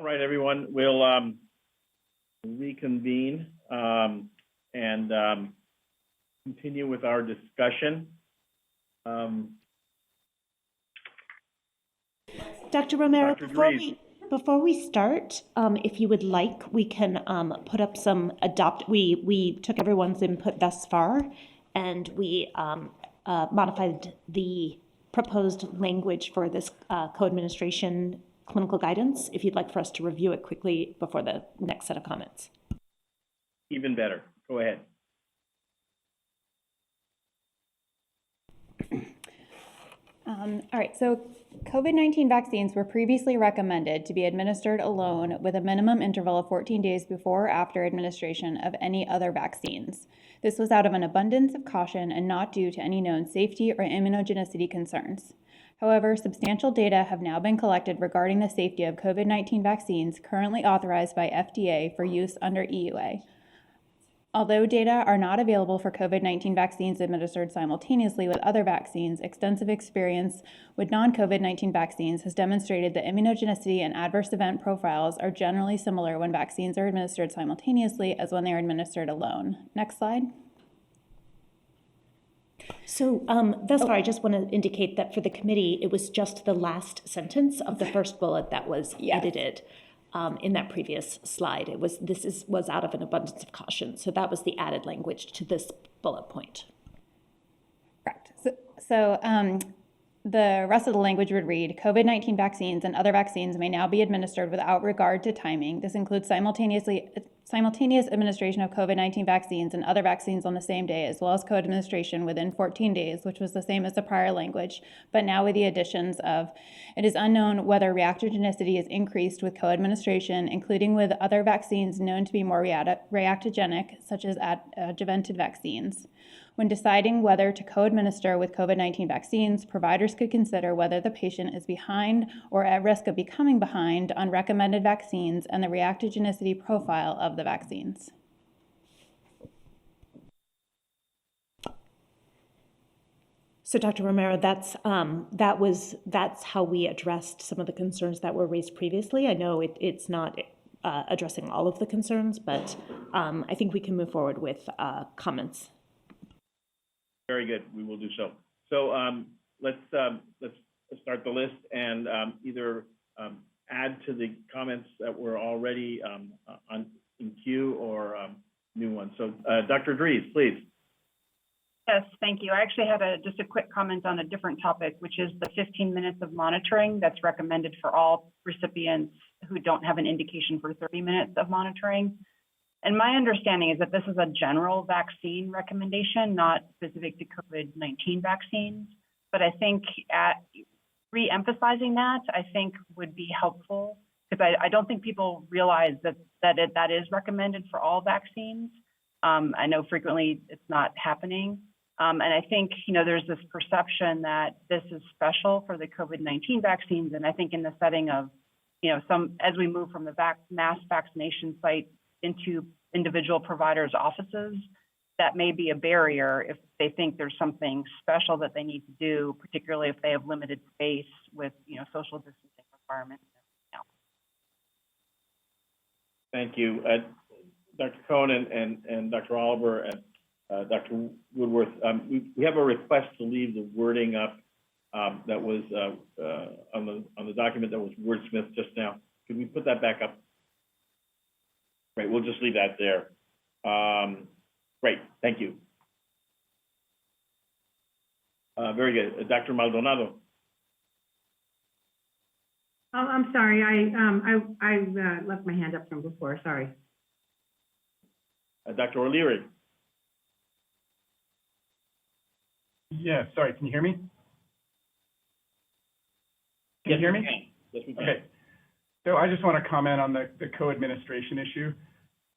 All right, everyone, we'll reconvene and continue with our discussion. Dr. Romero, Dr. before we start, if you would like, we can put up some we took everyone's input thus far, and we modified the proposed language for this co-administration clinical guidance, if you'd like for us to review it quickly before the next set of comments. Even better. Go ahead. All right, so COVID-19 vaccines were previously recommended to be administered alone with a minimum interval of 14 days before or after administration of any other vaccines. This was out of an abundance of caution and not due to any known safety or immunogenicity concerns. However, substantial data have now been collected regarding the safety of COVID-19 vaccines currently authorized by FDA for use under EUA. Although data are not available for COVID-19 vaccines administered simultaneously with other vaccines, extensive experience with non-COVID-19 vaccines has demonstrated that immunogenicity and adverse event profiles are generally similar when vaccines are administered simultaneously as when they are administered alone. Next slide. So thus far, I just want to indicate that for the committee, it was just the last sentence of the first bullet that was edited in that previous slide. This was out of an abundance of caution. So that was the added language to this bullet point. Correct. So the rest of the language would read, COVID-19 vaccines and other vaccines may now be administered without regard to timing. This includes simultaneous administration of COVID-19 vaccines and other vaccines on the same day, as well as co-administration within 14 days, which was the same as the prior language, but now with the additions of, it is unknown whether reactogenicity is increased with co-administration, including with other vaccines known to be more reactogenic, such as adjuvanted vaccines. When deciding whether to co-administer with COVID-19 vaccines, providers could consider whether the patient is behind or at risk of becoming behind on recommended vaccines and the reactogenicity profile of the vaccines. So, Dr. Romero, that's how we addressed some of the concerns that were raised previously. I know it's not addressing all of the concerns, but I think we can move forward with comments. Very good. We will do so. So let's start the list and either add to the comments that were already in queue or new ones. So Dr. Dries, please. Yes, thank you. I actually had just a quick comment on a different topic, which is the 15 minutes of monitoring that's recommended for all recipients who don't have an indication for 30 minutes of monitoring. And my understanding is that this is a general vaccine recommendation, not specific to COVID-19 vaccines. But I think re-emphasizing that, I think would be helpful, because I don't think people realize that is recommended for all vaccines. I know frequently it's not happening. And I think, there's this perception that this is special for the COVID-19 vaccines. And I think in the setting of, as we move from the mass vaccination site into individual providers' offices, that may be a barrier if they think there's something special that they need to do, particularly if they have limited space with, social distancing requirements. Thank you. Dr. Cohen and Dr. Oliver and Dr. Woodworth, we have a request to leave the wording up that was on the document that was wordsmithed just now. Can we put that back up? Great, we'll just leave that there. Great, thank you. Very good. Dr. Maldonado. Oh, I'm sorry. I left my hand up from before. Sorry. Dr. O'Leary. Yeah, sorry. Can you hear me? Can Yes, you hear me? Yes, we can. Okay. So I just want to comment on the co-administration issue.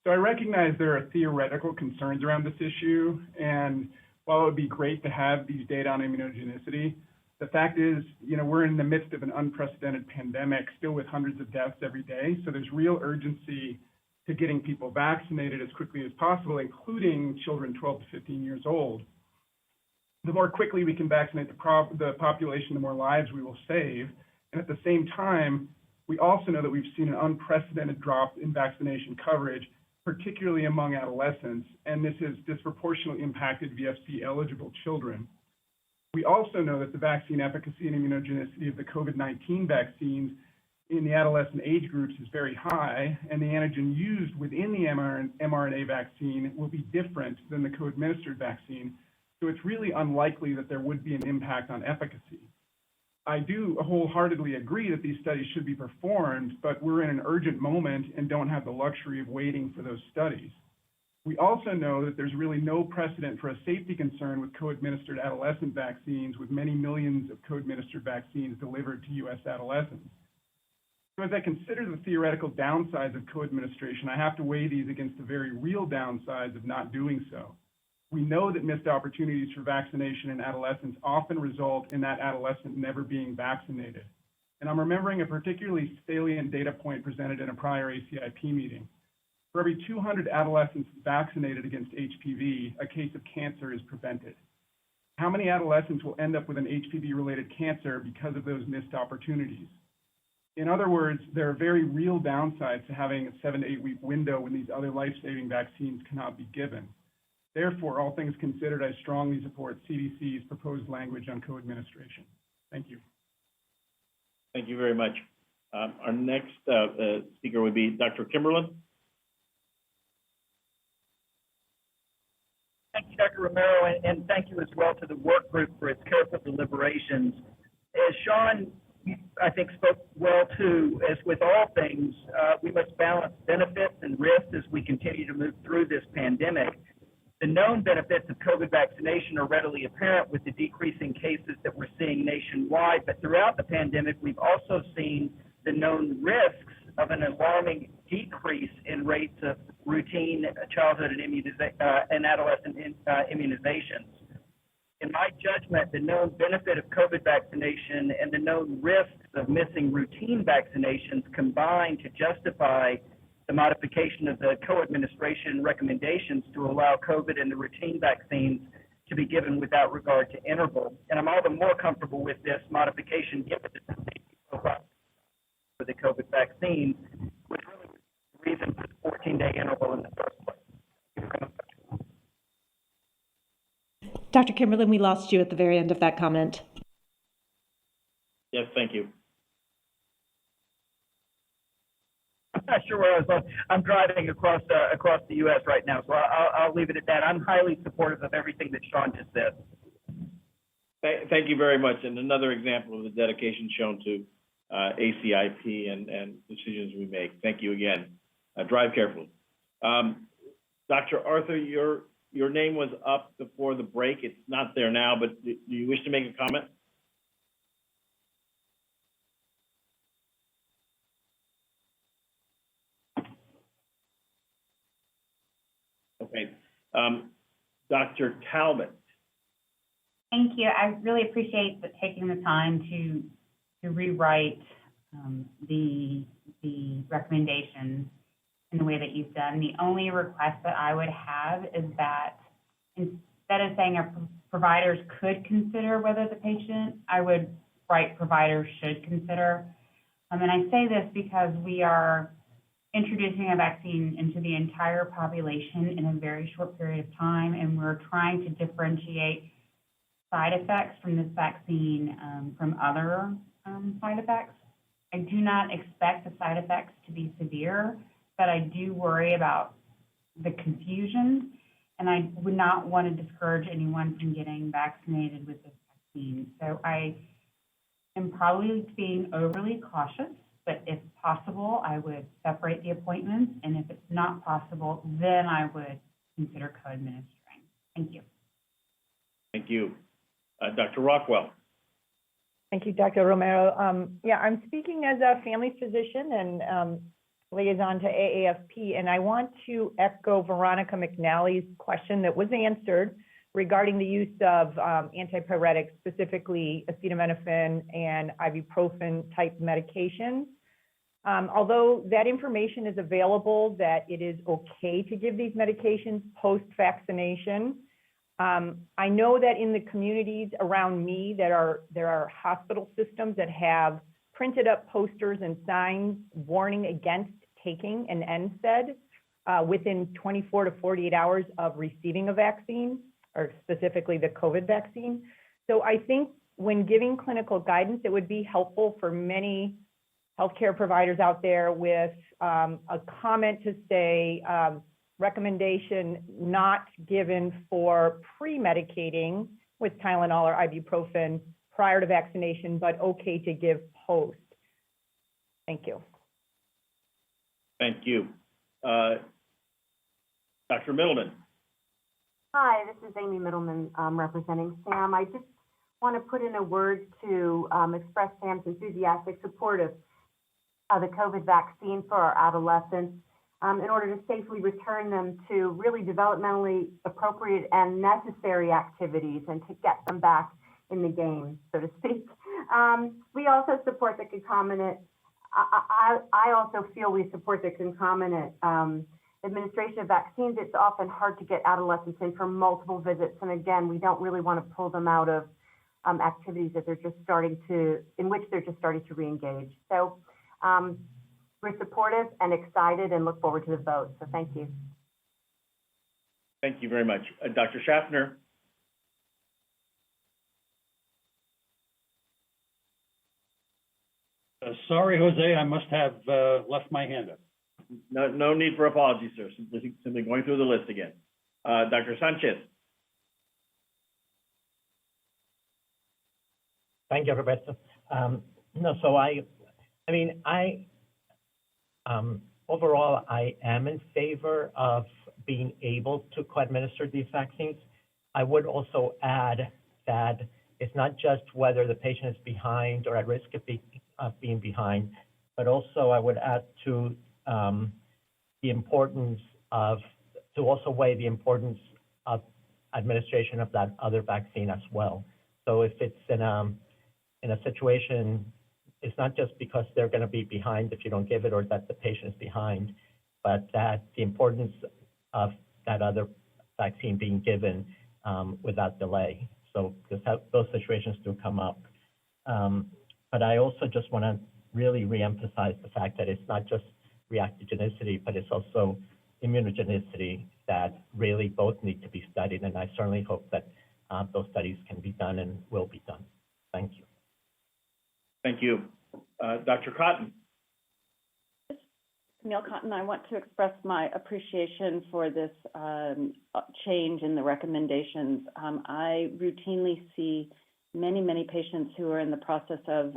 So I recognize there are theoretical concerns around this issue, and while it would be great to have these data on immunogenicity, the fact is, we're in the midst of an unprecedented pandemic, still with hundreds of deaths every day. So there's real urgency to getting people vaccinated as quickly as possible, including children 12 to 15 years old. The more quickly we can vaccinate the population, the more lives we will save. And at the same time, We also know that we've seen an unprecedented drop in vaccination coverage, particularly among adolescents, and this has disproportionately impacted VFC-eligible children. We also know that the vaccine efficacy and immunogenicity of the COVID-19 vaccines in the adolescent age groups is very high, and the antigen used within the mRNA vaccine will be different than the co-administered vaccine, so it's really unlikely that there would be an impact on efficacy. I do wholeheartedly agree that these studies should be performed, but we're in an urgent moment and don't have the luxury of waiting for those studies. We also know that there's really no precedent for a safety concern with co-administered adolescent vaccines, with many millions of co-administered vaccines delivered to US adolescents. So as I consider the theoretical downsides of co-administration, I have to weigh these against the very real downsides of not doing so. We know that missed opportunities for vaccination in adolescents often result in that adolescent never being vaccinated. And I'm remembering a particularly salient data point presented in a prior ACIP meeting. For every 200 adolescents vaccinated against HPV, a case of cancer is prevented. How many adolescents will end up with an HPV-related cancer because of those missed opportunities? In other words, there are very real downsides to having a 7 to 8 week window when these other life-saving vaccines cannot be given. Therefore, all things considered, I strongly support CDC's proposed language on co-administration. Thank you. Thank you very much. Our next speaker would be Dr. Kimberlin. Thank you, Dr. Romero, and thank you as well to the work group for its careful deliberations. As Sean, I think, spoke well to, as with all things, we must balance benefits and risks as we continue to move through this pandemic. The known benefits of COVID vaccination are readily apparent with the decreasing cases that we're seeing nationwide, but throughout the pandemic, we've also seen the known risks of an alarming decrease in rates of routine childhood and adolescent immunizations. In my judgment, the known benefit of COVID vaccination and the known risks of missing routine vaccinations combine to justify the modification of the co-administration recommendations to allow COVID and the routine vaccines to be given without regard to interval. And I'm all the more comfortable with this modification given the safety profile for the COVID vaccine, which really was the reason for the 14-day interval in the first place. Dr. Kimberlin, we lost you at the very end of that comment. Yes, thank you. I'm not sure where I was going. I'm driving across the U.S. right now, so I'll leave it at that. I'm highly supportive of everything that Sean just said. Thank you very much. And another example of the dedication shown to ACIP and decisions we make. Thank you again. Drive carefully. Dr. Arthur, your name was up before the break. It's not there now, but do you wish to make a comment? Okay. Dr. Talbot. Thank you. I really appreciate taking the time to rewrite the recommendations in the way that you've done. The only request that I would have is that instead of saying providers could consider whether the patient, I would write providers should consider. And I say this because we are introducing a vaccine into the entire population in a very short period of time, and we're trying to differentiate side effects from this vaccine from other side effects. I do not expect the side effects to be severe, but I do worry about the confusion, and I would not want to discourage anyone from getting vaccinated with this vaccine. So I am probably being overly cautious, but if possible, I would separate the appointments, and if it's not possible, then I would consider co-administering. Thank you. Thank you. Dr. Rockwell. Thank you, Dr. Romero. I'm speaking as a family physician and liaison to AAFP, and I want to echo Veronica McNally's question that was answered regarding the use of antipyretics, specifically acetaminophen and ibuprofen type medications. Although that information is available that it is okay to give these medications post-vaccination, I know that in the communities around me there are hospital systems that have printed up posters and signs warning against taking an NSAID within 24 to 48 hours of receiving a vaccine, or specifically the COVID vaccine. So I think when giving clinical guidance, it would be helpful for many healthcare providers out there with a comment to say, recommendation not given for pre-medicating with Tylenol or ibuprofen prior to vaccination, but okay to give post. Thank you. Thank you. Dr. Middleman. Hi, this is Amy Middleman representing SAM. I just want to put in a word to express SAM's enthusiastic support of the COVID vaccine for our adolescents in order to safely return them to really developmentally appropriate and necessary activities and to get them back in the game, so to speak. We also support the concomitant. I also feel we support the concomitant administration of vaccines. It's often hard to get adolescents in for multiple visits. And again, we don't really want to pull them out of activities that they're just starting to, in which they're just starting to re-engage. So we're supportive and excited and look forward to the vote. So thank you. Thank you very much. Dr. Schaffner. Sorry, Jose, I must have left my hand up. No need for apologies, sir. Simply going through the list again. Dr. Sanchez. Thank you, Roberto. Overall, I am in favor of being able to co-administer these vaccines. I would also add that it's not just whether the patient is behind or at risk of being behind, but also I would add to the importance of, to also weigh the importance of administration of that other vaccine as well. So if it's in a situation, it's not just because they're going to be behind if you don't give it or that the patient is behind, but that the importance of that other vaccine being given without delay. So because those situations do come up. But I also just want to really reemphasize the fact that it's not just reactogenicity, but it's also immunogenicity that really both need to be studied. And I certainly hope that those studies can be done and will be done. Thank you. Thank you. Dr. Cotton. Camille Cotton, I want to express my appreciation for this change in the recommendations. I routinely see many patients who are in the process of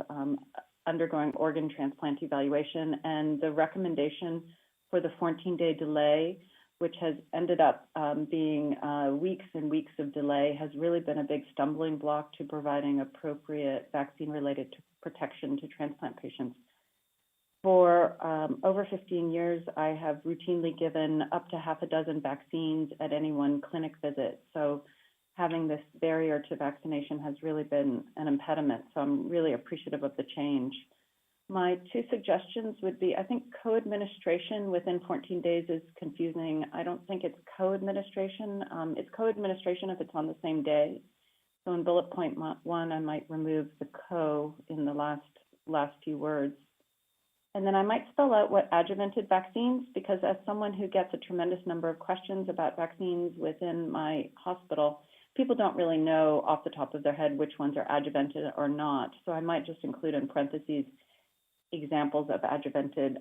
undergoing organ transplant evaluation, and the recommendation for the 14-day delay, which has ended up being weeks and weeks of delay, has really been a big stumbling block to providing appropriate vaccine-related protection to transplant patients. For over 15 years, I have routinely given up to half a dozen vaccines at any one clinic visit. So having this barrier to vaccination has really been an impediment. So I'm really appreciative of the change. My two suggestions would be, I think co-administration within 14 days is confusing. I don't think it's co-administration. It's co-administration if it's on the same day. So in bullet point 1, I might remove the co in the last few words. And then I might spell out what adjuvanted vaccines, because as someone who gets a tremendous number of questions about vaccines within my hospital, people don't really know off the top of their head which ones are adjuvanted or not. So I might just include in parentheses examples of adjuvanted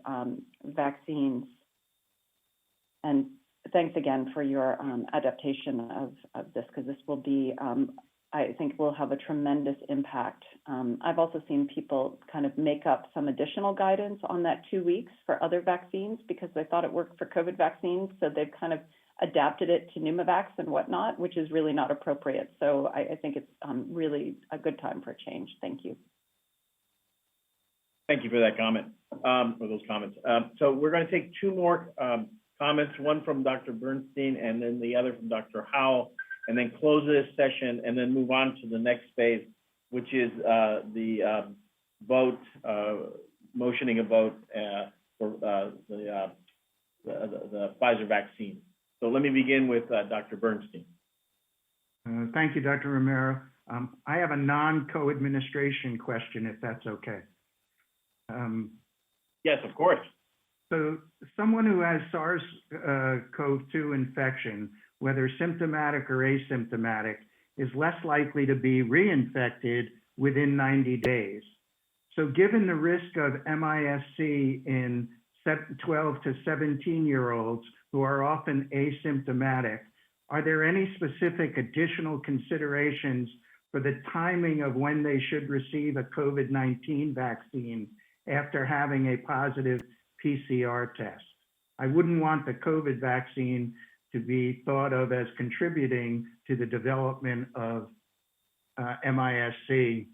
vaccines. And thanks again for your adaptation of this, because this will be, I think will have a tremendous impact. I've also seen people kind of make up some additional guidance on that 2 weeks for other vaccines because they thought it worked for COVID vaccines. So they've kind of adapted it to Pneumovax and whatnot, which is really not appropriate. So I think it's really a good time for a change. Thank you. Thank you for that comment, or those comments. So we're going to take two more comments, one from Dr. Bernstein and then the other from Dr. Howell, and then close this session and then move on to the next phase, which is the vote, motioning a vote for the Pfizer vaccine. So let me begin with Dr. Bernstein. Thank you, Dr. Romero. I have a non-co-administration question, if that's okay. Yes, of course. So someone who has SARS-CoV-2 infection, whether symptomatic or asymptomatic, is less likely to be reinfected within 90 days. So given the risk of MIS-C in 12 to 17-year-olds who are often asymptomatic, are there any specific additional considerations for the timing of when they should receive a COVID-19 vaccine after having a positive PCR test? I wouldn't want the COVID vaccine to be thought of as contributing to the development of MIS-C.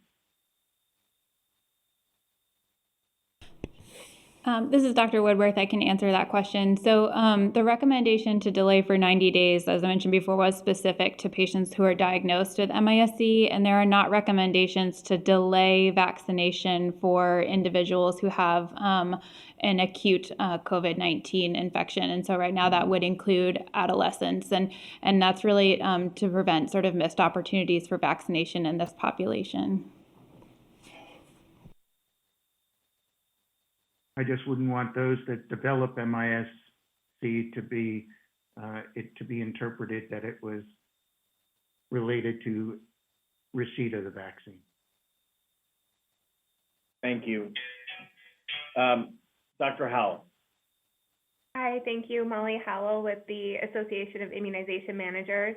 This is Dr. Woodworth. I can answer that question. So the recommendation to delay for 90 days, as I mentioned before, was specific to patients who are diagnosed with MIS-C, and there are not recommendations to delay vaccination for individuals who have an acute COVID-19 infection. And so right now that would include adolescents, and that's really to prevent sort of missed opportunities for vaccination in this population. I just wouldn't want those that develop MIS-C to be interpreted that it was related to receipt of the vaccine. Thank you. Dr. Howell. Hi, thank you. Molly Howell with the Association of Immunization Managers,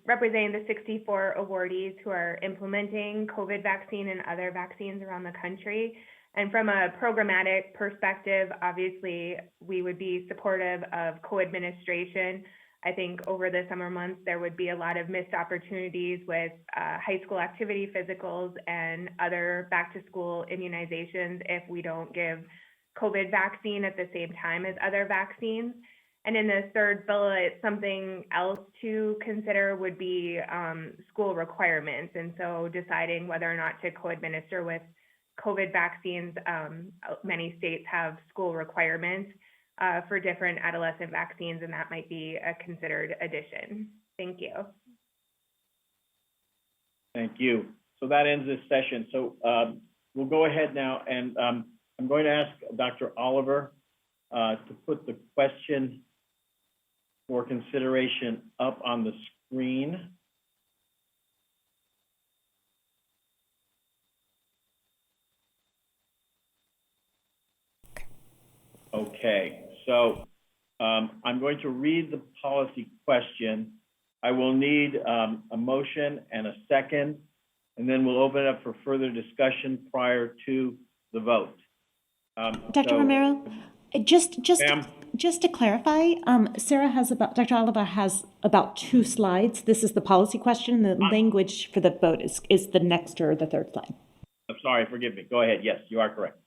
representing the 64 awardees who are implementing COVID vaccine and other vaccines around the country. And from a programmatic perspective, obviously, we would be supportive of co-administration. I think over the summer months, there would be a lot of missed opportunities with high school activity physicals and other back-to-school immunizations if we don't give COVID vaccine at the same time as other vaccines. And in the third bullet, something else to consider would be school requirements. And so deciding whether or not to co-administer with COVID vaccines. Many states have school requirements for different adolescent vaccines, and that might be a considered addition. Thank you. Thank you. So that ends this session. So we'll go ahead now, and I'm going to ask Dr. Oliver to put the question for consideration up on the screen. Okay, so I'm going to read the policy question. I will need a motion and a second, and then we'll open it up for further discussion prior to the vote. Dr. Romero, just to clarify, Dr. Oliver has about 2 slides. This is the policy question. The language for the vote is the next or the third slide. I'm sorry, forgive me. Go ahead. Yes, you are correct.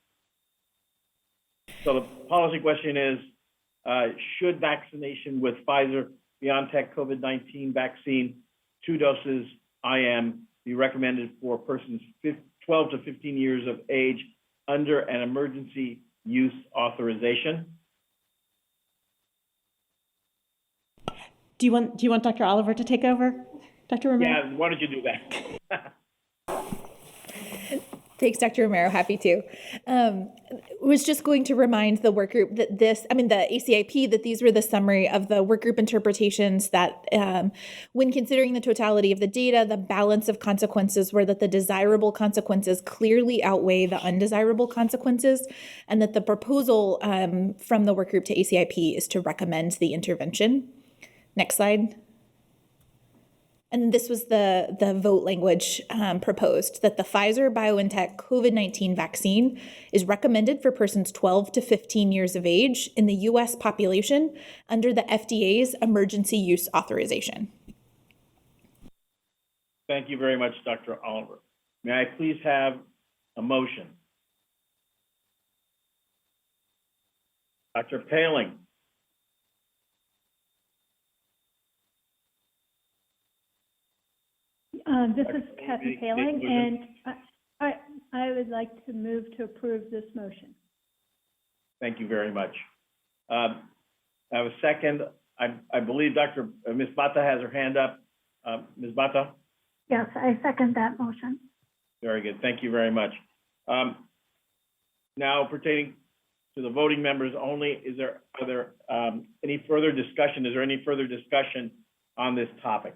So the policy question is, should vaccination with Pfizer BioNTech COVID-19 vaccine, 2 doses IM, be recommended for persons 12 to 15 years of age under an emergency use authorization? Do you want Dr. Oliver to take over, Dr. Romero? Yeah, why don't you do that? Thanks, Dr. Romero. Happy to. Was just going to remind the work group that the ACIP, that these were the summary of the work group interpretations that when considering the totality of the data, the balance of consequences were that the desirable consequences clearly outweigh the undesirable consequences, and that the proposal from the work group to ACIP is to recommend the intervention. Next slide. And this was the vote language proposed, that the Pfizer BioNTech COVID-19 vaccine is recommended for persons 12 to 15 years of age in the U.S. population under the FDA's emergency use authorization. Thank you very much, Dr. Oliver. May I please have a motion? Dr. Paling. This is Kathy Paling, and I would like to move to approve this motion. Thank you very much. I have a second. I believe Ms. Bata has her hand up. Ms. Bata? Yes, I second that motion. Very good. Thank you very much. now pertaining to the voting members only. Are there any further discussion? Is there any further discussion on this topic?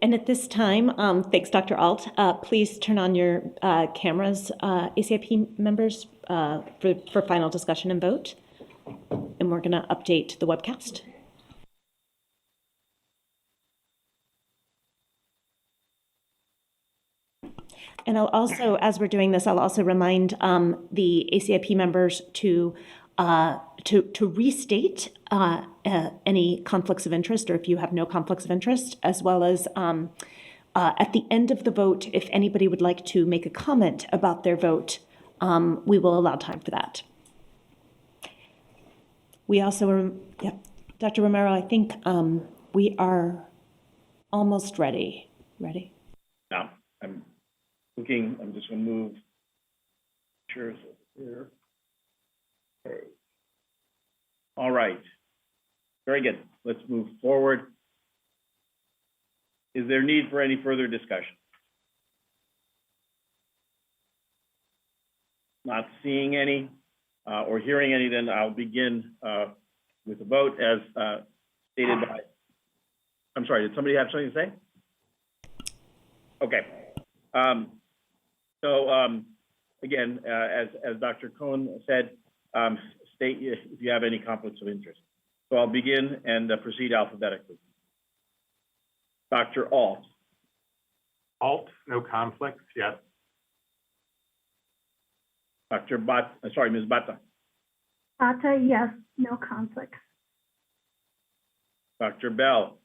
And at this time, thanks, Dr. Alt. Please turn on your cameras, ACIP members, for final discussion and vote. And we're going to update the webcast. And I'll also, as we're doing this, I'll also remind the ACIP members to restate any conflicts of interest, or if you have no conflicts of interest, as well as at the end of the vote, if anybody would like to make a comment about their vote, we will allow time for that. We also, Dr. Romero, I think we are almost ready. Ready? No, I'm looking. I'm just going to move chairs over here. Okay. All right. Very good. Let's move forward. Is there need for any further discussion? Not seeing any or hearing any, then I'll begin with the vote as stated by, I'm sorry, did somebody have something to say? Okay. Again, as Dr. Cohn said, state if you have any conflicts of interest. So I'll begin and proceed alphabetically. Dr. Alt. Alt, no conflicts, yes. Dr. Ms. Bata. Bata, yes, no conflicts. Dr. Bell.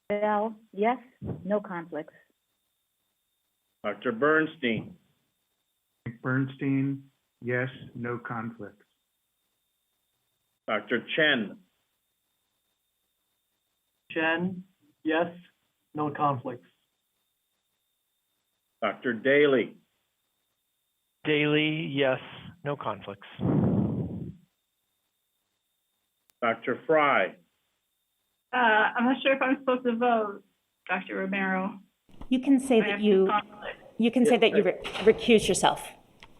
Bell, yes, no conflicts. Dr. Bernstein. Bernstein, yes, no conflicts. Dr. Chen. Chen, yes, no conflicts. Dr. Daly. Daly, yes, no conflicts. Dr. Fry. I'm not sure if I'm supposed to vote, Dr. Romero. You can say that you say that you recuse yourself.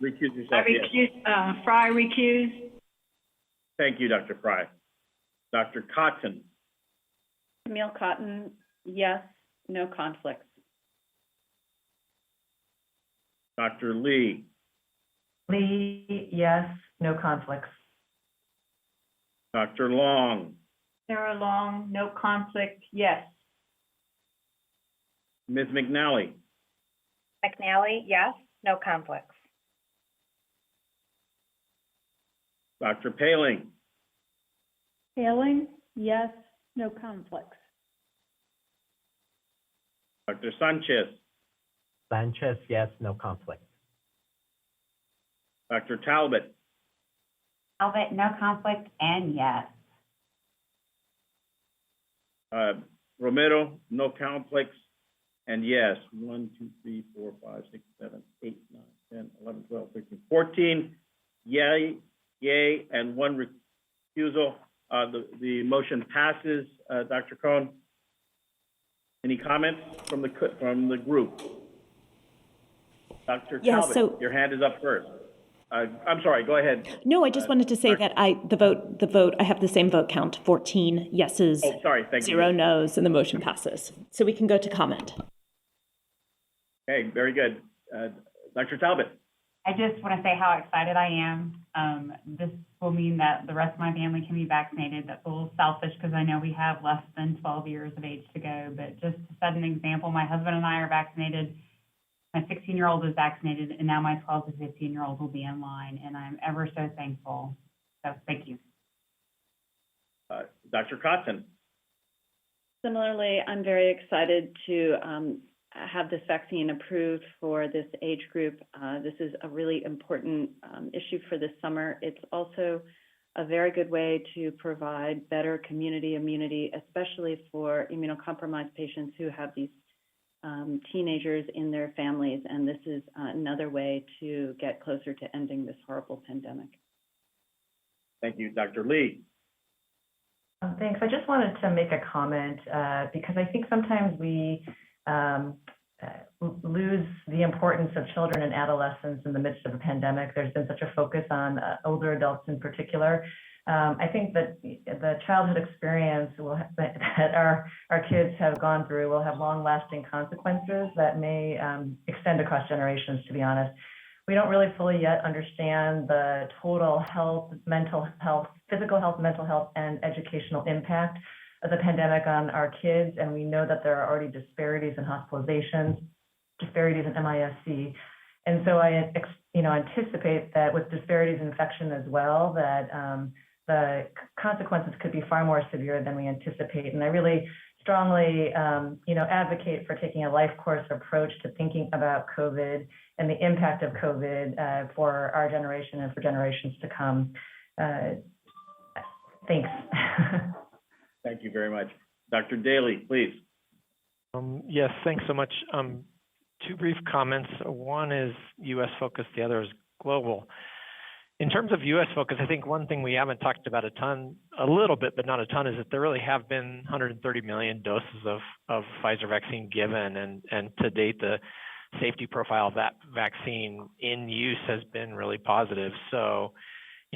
Recuse yourself. I recuse, Fry recuse. Thank you, Dr. Fry. Dr. Cotton. Camille Cotton, yes, no conflicts. Dr. Lee. Lee, yes, no conflicts. Dr. Long. Sarah Long, no conflict, yes. Ms. McNally. McNally, yes, no conflicts. Dr. Paling. Paling, yes, no conflicts. Dr. Sanchez. Sanchez, yes, no conflict. Dr. Talbot. Talbot, no conflict, and yes. Romero, no conflicts, and yes. 1, 2, 3, 4, 5, 6, 7, 8, 9, 10, 11, 12, 13, 14. Yay, and 1 recusal. The motion passes. Dr. Cohn, any comments from the group? Dr. Talbot, your hand is up first. I'm sorry, go ahead. No, I just wanted to say that the vote, I have the same vote count, 14 yeses, oh, sorry, thank 0 you. no's, and the motion passes. So we can go to comment. Okay, very good. Dr. Talbot. I just want to say how excited I am. This will mean that the rest of my family can be vaccinated. That's a little selfish because I know we have less than 12 years of age to go. But just to set an example, my husband and I are vaccinated. My 16-year-old is vaccinated, and now my 12 to 15-year-old will be in line. And I'm ever so thankful. So thank you. Dr. Cotton. Similarly, I'm very excited to have this vaccine approved for this age group. This is a really important issue for this summer. It's also a very good way to provide better community immunity, especially for immunocompromised patients who have these teenagers in their families. And this is another way to get closer to ending this horrible pandemic. Thank you. Dr. Lee. Thanks. I just wanted to make a comment because I think sometimes we lose the importance of children and adolescents in the midst of a pandemic. There's been such a focus on older adults in particular. I think that the childhood experience that our kids have gone through will have long-lasting consequences that may extend across generations, to be honest. We don't really fully yet understand the total health, mental health, physical health, mental health, and educational impact of the pandemic on our kids, and we know that there are already disparities in hospitalizations, disparities in MIS-C, and so I anticipate that with disparities in infection as well, that the consequences could be far more severe than we anticipate. And I really strongly, advocate for taking a life course approach to thinking about COVID and the impact of COVID for our generation and for generations to come. Thanks. Thank you very much. Dr. Daly, please. Yes, thanks so much. Two brief comments. One is U.S. focus, the other is global. In terms of U.S. focus, I think one thing we haven't talked about a little bit, but not a ton, is that there really have been 130 million doses of Pfizer vaccine given, and to date, the safety profile of that vaccine in use has been really positive. So,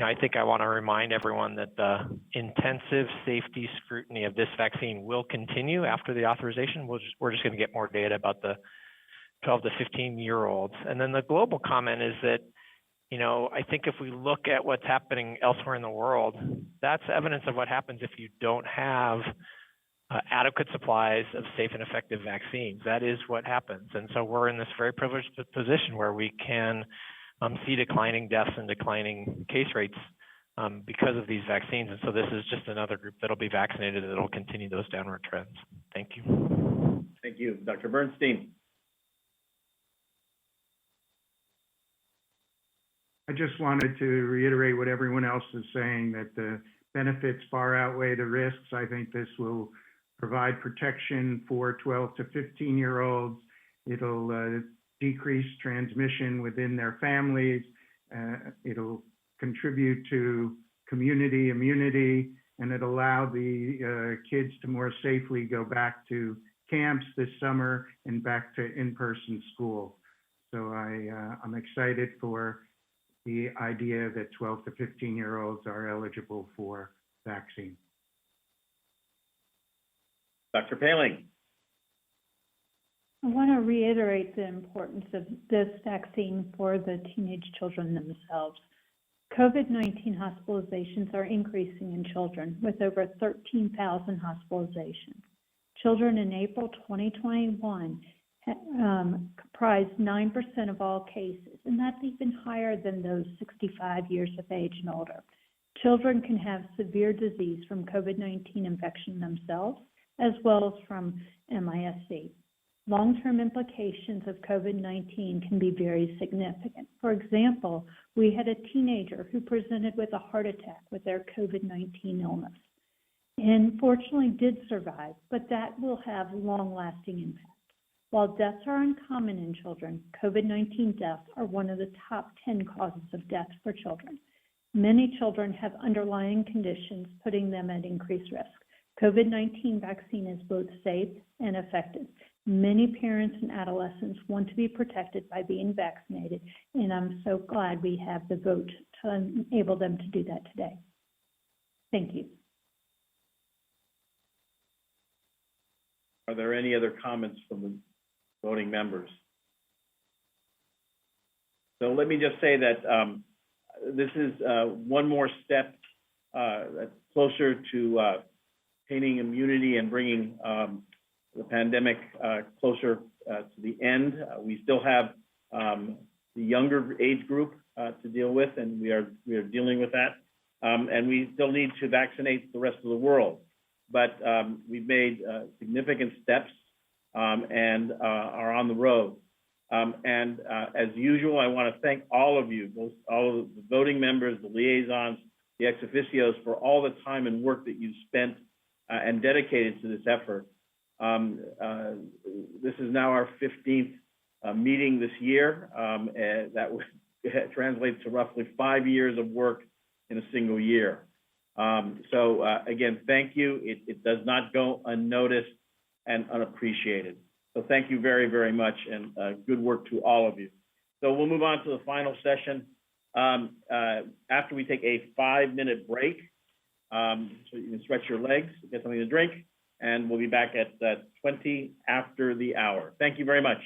I think I want to remind everyone that the intensive safety scrutiny of this vaccine will continue after the authorization. We're just going to get more data about the 12 to 15-year-olds. And then the global comment is that, I think if we look at what's happening elsewhere in the world, that's evidence of what happens if you don't have adequate supplies of safe and effective vaccines. That is what happens. And so we're in this very privileged position where we can see declining deaths and declining case rates because of these vaccines. And so this is just another group that'll be vaccinated that will continue those downward trends. Thank you. Thank you. Dr. Bernstein. I just wanted to reiterate what everyone else is saying, that the benefits far outweigh the risks. I think this will provide protection for 12 to 15-year-olds. It'll decrease transmission within their families. It'll contribute to community immunity, and it'll allow the kids to more safely go back to camps this summer and back to in-person school. So I'm excited for the idea that 12 to 15-year-olds are eligible for vaccine. Dr. Paling. I want to reiterate the importance of this vaccine for the teenage children themselves. COVID-19 hospitalizations are increasing in children, with over 13,000 hospitalizations. Children in April 2021 comprised 9% of all cases, and that's even higher than those 65 years of age and older. Children can have severe disease from COVID-19 infection themselves, as well as from MIS-C. Long-term implications of COVID-19 can be very significant. For example, we had a teenager who presented with a heart attack with their COVID-19 illness, and fortunately did survive, but that will have long-lasting impact. While deaths are uncommon in children, COVID-19 deaths are one of the top 10 causes of death for children. Many children have underlying conditions putting them at increased risk. COVID-19 vaccine is both safe and effective. Many parents and adolescents want to be protected by being vaccinated, and I'm so glad we have the vote to enable them to do that today. Thank you. Are there any other comments from the voting members? So let me just say that this is one more step closer to attaining immunity and bringing the pandemic closer to the end. We still have the younger age group to deal with, and we are dealing with that. And we still need to vaccinate the rest of the world. But we've made significant steps and are on the road. And as usual, I want to thank all of you, all of the voting members, the liaisons, the ex officios, for all the time and work that you've spent and dedicated to this effort. This is now our 15th meeting this year. And that translates to roughly 5 years of work in a single year. So again, thank you. It does not go unnoticed and unappreciated. So thank you very, very much, and good work to all of you. So we'll move on to the final session after we take a 5-minute break, so you can stretch your legs, get something to drink, and we'll be back at 20 after the hour. Thank you very much.